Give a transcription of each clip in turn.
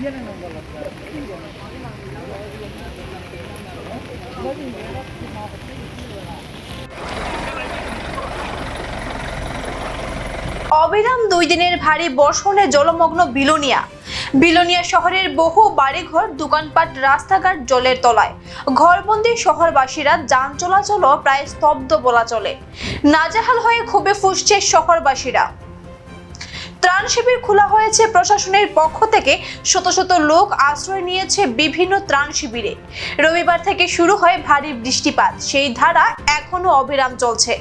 অবিরাম 2 দিনের ভারী বর্ষণে জলমগ্ন বিলোনিয়া শহরের বহু বাড়িঘর, দোকানপাট, রাস্তাঘাট জলের তলায়। ঘরবন্দি শহরবাসীরা, যান চলাচলও প্রায় স্তব্ধ বলা চলে। নাজেহাল হয়ে ক্ষোভে ফুঁসছে শহরবাসীরা। ত্রাণ শিবির খোলা হয়েছে প্রশাসনের পক্ষ থেকে। শত শত লোক আশ্রয় নিয়েছে বিভিন্ন ত্রাণ শিবিরে। রবিবার থেকে শুরু হয় ভারী বৃষ্টিপাত, সেই ধারা এখনো অবিরাম চলছে।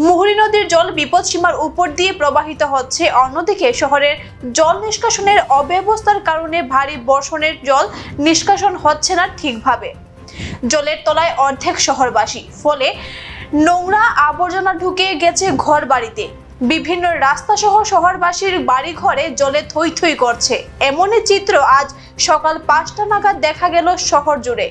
মুহুরী নদীর জল বিপদসীমার উপর দিয়ে প্রবাহিত হচ্ছে। অন্যদিকে শহরের জল নিষ্কাশনের অব্যবস্থার কারণে ভারী বর্ষণের জল নিষ্কাশন হচ্ছে না ঠিকভাবে। জলের তলায় অর্ধেক শহরবাসী, ফলে নোংরা আবর্জনা ঢুকে গেছে ঘর বাড়িতে। বিভিন্ন রাস্তা সহ শহরবাসীর বাড়ি ঘরে জলে থই থই করছে। এমনই চিত্র আজ সকাল 5টা নাগাদ দেখা গেল শহর জুড়ে।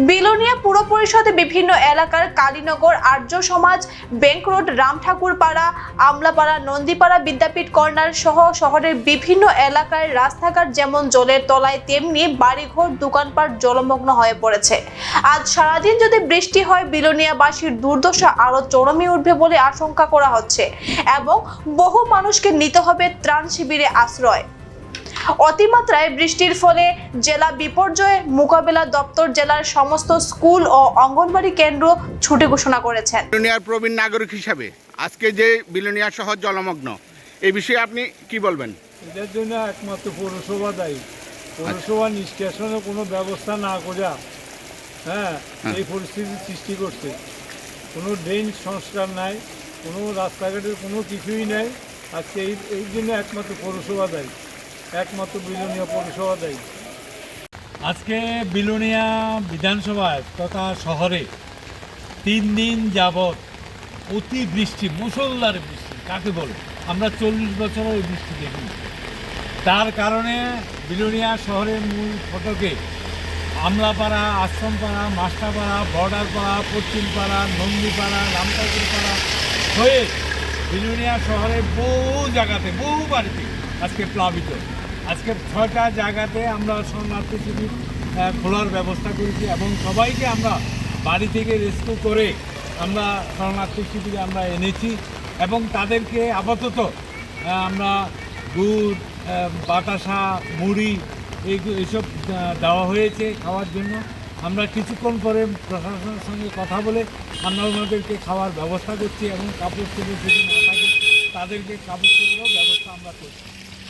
বিলোনিয়া পুর পরিষদে বিভিন্ন এলাকার কালীনগর, আর্য সমাজ, ব্যাংক রোড, রামঠাকুরপাড়া, আমলাপাড়া, নন্দীপাড়া, বিদ্যাপীঠ কর্নার সহ শহরের বিভিন্ন এলাকার রাস্তাঘাট যেমন জলের তলায়, তেমনি বাড়িঘর, দোকানপাট জলমগ্ন হয়ে পড়েছে। আজ সারাদিন যদি বৃষ্টি হয়, বিলোনিয়াবাসীর দুর্দশা আরো চরমে উঠবে বলে আশঙ্কা করা হচ্ছে এবং বহু মানুষকে নিতে হবে ত্রাণ শিবিরে আশ্রয়। অতিমাত্রায় বৃষ্টির ফলে জেলা বিপর্যয় মোকাবিলা দপ্তর জেলার সমস্ত স্কুল ও অঙ্গনবাড়ি কেন্দ্র ছুটি ঘোষণা করেছেন। বিলোনিয়ার প্রবীণ নাগরিক হিসাবে আজকে যে বিলোনিয়া শহর জলমগ্ন, এই বিষয়ে আপনি কি বলবেন? এটার জন্য একমাত্র পৌরসভা দায়ী। পৌরসভা নিষ্কাশনের কোনো ব্যবস্থা না করে এই পরিস্থিতির সৃষ্টি করছে। কোনো ড্রেন সংস্কার নাই, কোনো রাস্তাঘাটের কোনো কিছুই নাই। আজকে এই জন্য একমাত্র পৌরসভা দায়ী, একমাত্র বিলোনিয়া পৌরসভা দায়ী। আজকে বিলোনিয়া বিধানসভায় তথা শহরে 3 দিন যাবৎ অতি বৃষ্টি, মুষলধার বৃষ্টি কাকে বলে, আমরা 40 বছরও এই বৃষ্টি দেখিনি। তার কারণে বিলোনিয়া শহরের মূল ফটকে আমলাপাড়া, আশ্রমপাড়া, মাস্টারপাড়া, বর্ডারপাড়া, পশ্চিমপাড়া, নন্দীপাড়া, রামঠাকুরপাড়া হয়ে বিলোনিয়া শহরের বহু জায়গাতে, বহু বাড়িতে আজকে প্লাবিত। আজকে 6টা জায়গাতে আমরা শরণার্থী শিবির খোলার ব্যবস্থা করেছি এবং সবাইকে আমরা বাড়ি থেকে রেস্কিউ করে আমরা শরণার্থী শিবিরে আমরা এনেছি এবং তাদেরকে আপাতত আমরা দুধ, বাতাসা, মুড়ি এইসব দেওয়া হয়েছে খাওয়ার জন্য। আমরা কিছুক্ষণ পরে প্রশাসনের সঙ্গে কথা বলে আমরা ওনাদেরকে খাওয়ার ব্যবস্থা করছি এবং কাপড় চোপড় যদি না থাকে তাদেরকে কাপড় চোপড়েরও ব্যবস্থা আমরা করছি।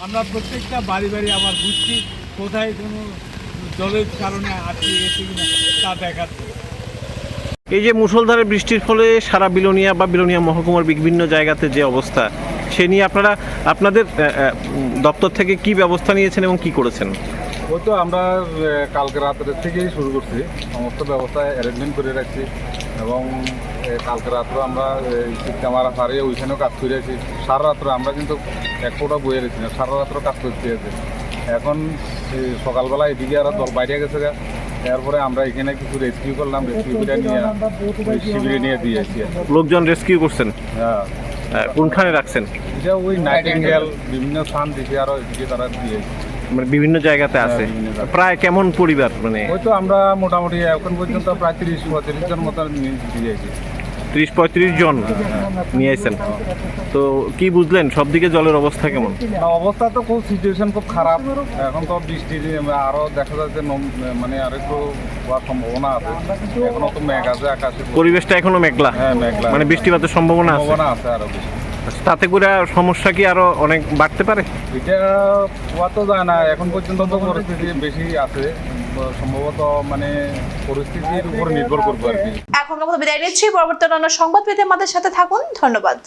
আমরা প্রত্যেকটা বাড়ি বাড়ি আবার বুঝছি কোথায় কোনো জলের কারণে আটকে গেছে কিনা তা দেখাচ্ছে। এই যে মুষলধারে বৃষ্টির ফলে সারা বিলোনিয়া বা বিলোনিয়া মহকুমার বিভিন্ন জায়গাতে যে অবস্থা, সে নিয়ে আপনারা আপনাদের দপ্তর থেকে কি ব্যবস্থা নিয়েছেন এবং কি করেছেন? ওই তো আমরা কালকে রাতের থেকেই শুরু করছি, সমস্ত ব্যবস্থা অ্যারেঞ্জমেন্ট করে রাখছি এবং কালকে রাত্রে আমরা ক্যামেরা হারিয়ে ওইখানেও কাজ করে আছি। সারা রাত্রে আমরা কিন্তু এক ফোঁটা বইয়ে রেখেছি না, সারা রাত্রে কাজ করতে আছে। এখন সকালবেলা এদিকে আর দল বাইরে গেছে, এরপরে আমরা এখানে কিছু রেস্কিউ করলাম, রেস্কিউ করে নিয়ে শিবিরে নিয়ে দিয়েছি। লোকজন রেস্কিউ করছেন? হ্যাঁ। কোনখানে রাখছেন? এটা ওই নাইটিঙ্গেল বিভিন্ন স্থান দিকে আরও এদিকে তারা দিয়েছে, মানে বিভিন্ন জায়গাতে আছে। প্রায় কেমন পরিবার? মানে ওই তো আমরা মোটামুটি এখন পর্যন্ত প্রায় 30-35 জন মতো দিয়েছি। 30-35 জন নিয়ে আসছেন। তো কি বুঝলেন সব দিকে জলের অবস্থা কেমন? অবস্থা তো খুব সিচুয়েশন খুব খারাপ। এখন তো বৃষ্টি আরো দেখা যাচ্ছে, মানে আরেকটু হওয়ার সম্ভাবনা আছে। এখনো তো মেঘ আছে আকাশে, পরিবেশটা এখনো মেঘলা। হ্যাঁ, মেঘলা, মানে বৃষ্টিপাতের সম্ভাবনা আছে আরো বেশি। তাতে করে সমস্যা কি আরো অনেক বাড়তে পারে? এটা হওয়া তো যায় না, এখন পর্যন্ত তো পরিস্থিতি বেশি আছে, সম্ভবত মানে পরিস্থিতির উপর নির্ভর করবে আর কি। এখন বিদায় নিচ্ছি। পরবর্তী অন্য সংবাদ পেতে আমাদের সাথে থাকুন। ধন্যবাদ।